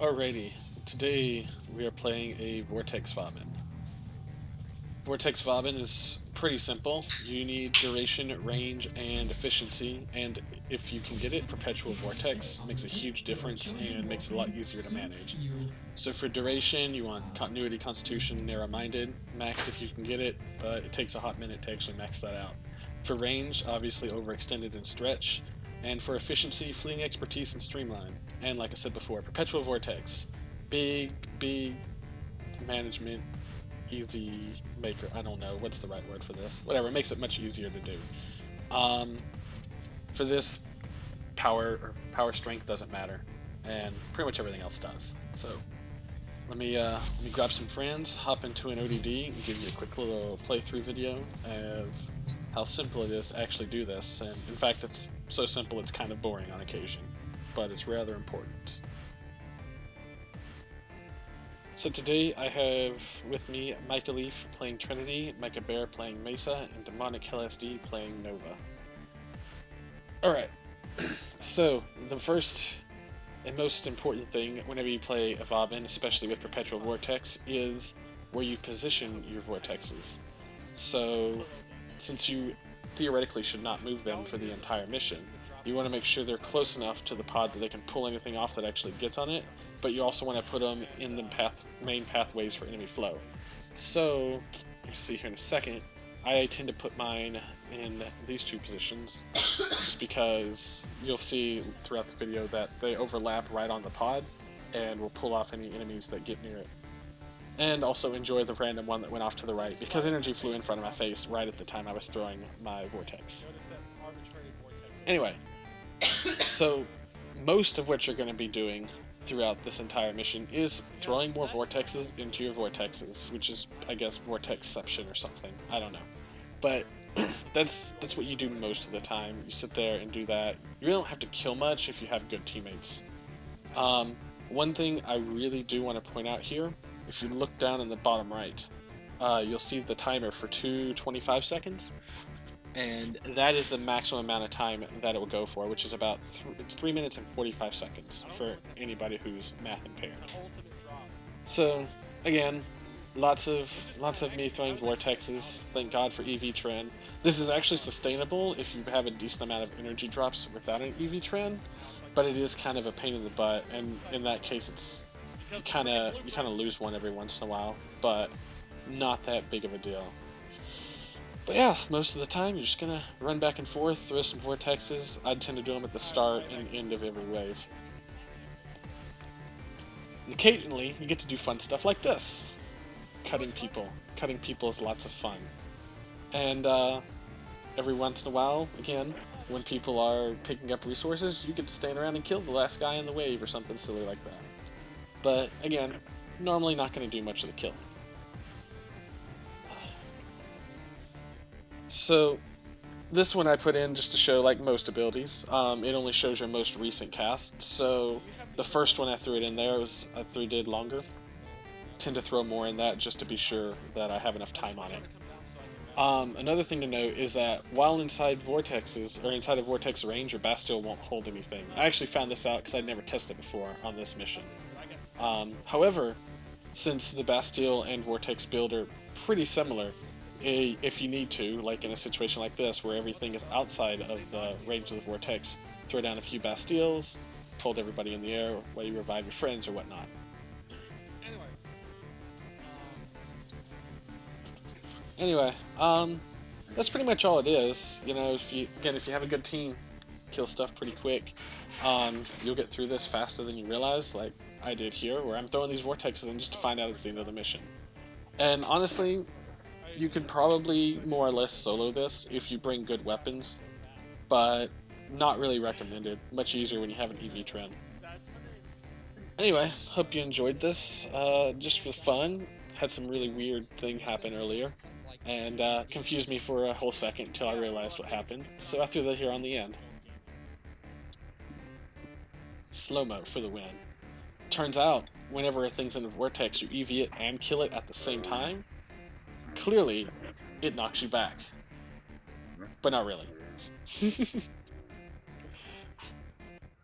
Alrighty, today we are playing a Vortex Vauban. Vortex Vauban is pretty simple. You need duration, range, and efficiency, and if you can get it, Perpetual Vortex makes a huge difference and makes it a lot easier to manage. So for duration, you want Continuity, Constitution, Narrow-Minded, max if you can get it, but it takes a hot minute to actually max that out. For range, obviously Overextended and Stretch, and for efficiency, Fleeing Expertise and Streamline. And like I said before, Perpetual Vortex. Big management, easy maker. I don't know what's the right word for this. Whatever, it makes it much easier to do. Um, for this, power strength doesn't matter, and pretty much everything else does. So let me grab some friends, hop into an ODD, and give you a quick little playthrough video of how simple it is to actually do this. And in fact, it's so simple it's kind of boring on occasion, but it's rather important. So today I have with me Micah Leaf playing Trinity, Micah Bear playing Mesa, and Demonic LSD playing Nova. Alright, so the first and most important thing whenever you play a Vauban, especially with Perpetual Vortex, is where you position your vortexes. So since you theoretically should not move them for the entire mission, you want to make sure they're close enough to the pod that they can pull anything off that actually gets on it, but you also want to put them in the main pathways for enemy flow. So, you'll see here in a second, I tend to put mine in these two positions, just because you'll see throughout the video that they overlap right on the pod, and will pull off any enemies that get near it. And also enjoy the random one that went off to the right, because energy flew in front of my face right at the time I was throwing my vortex. Anyway, so most of what you're going to be doing throughout this entire mission is throwing more vortexes into your vortexes, which is, I guess, vortexception or something. I don't know. But that's what you do most of the time. You sit there and do that. You really don't have to kill much if you have good teammates. One thing I really do want to point out here, if you look down in the bottom right, you'll see the timer for 2:25 seconds. And that is the maximum amount of time that it will go for, which is about 3 minutes and 45 seconds for anybody who's math impaired. So, again, lots of me throwing vortexes. Thank God for EV trend. This is actually sustainable if you have a decent amount of energy drops without an EV trend, but it is kind of a pain in the butt, and in that case, it's you kind of lose one every once in a while, but not that big of a deal. But yeah, most of the time you're just gonna run back and forth, throw some vortexes. I tend to do them at the start and end of every wave. And occasionally you get to do fun stuff like this. Cutting people. Cutting people is lots of fun. And every once in a while, again, when people are picking up resources, you get to stand around and kill the last guy in the wave or something silly like that. But again, normally not gonna do much of the killing. So, this one I put in just to show, like most abilities, it only shows your most recent cast. So, the first one I threw it in there was I did longer. Tend to throw more in that just to be sure that I have enough time on it. Another thing to note is that while inside vortexes, or inside a vortex range, your Bastille won't hold anything. I actually found this out because I'd never tested it before on this mission. However, since the Bastille and Vortex build are pretty similar, if you need to, like in a situation like this where everything is outside of the range of the vortex, throw down a few Bastilles, hold everybody in the air while you revive your friends or whatnot. Anyway, that's pretty much all it is. You know, if you have a good team, kill stuff pretty quick. You'll get through this faster than you realize, like I did here, where I'm throwing these vortexes in just to find out it's the end of the mission. And honestly, you could probably more or less solo this if you bring good weapons, but not really recommended. Much easier when you have an EV trend. Anyway, hope you enjoyed this. Just for fun, had some really weird thing happen earlier, and confused me for a whole second until I realized what happened. So I threw that here on the end. Slow-mo for the win. Turns out, whenever a thing's in a vortex, you EV it and kill it at the same time. Clearly, it knocks you back. But not really.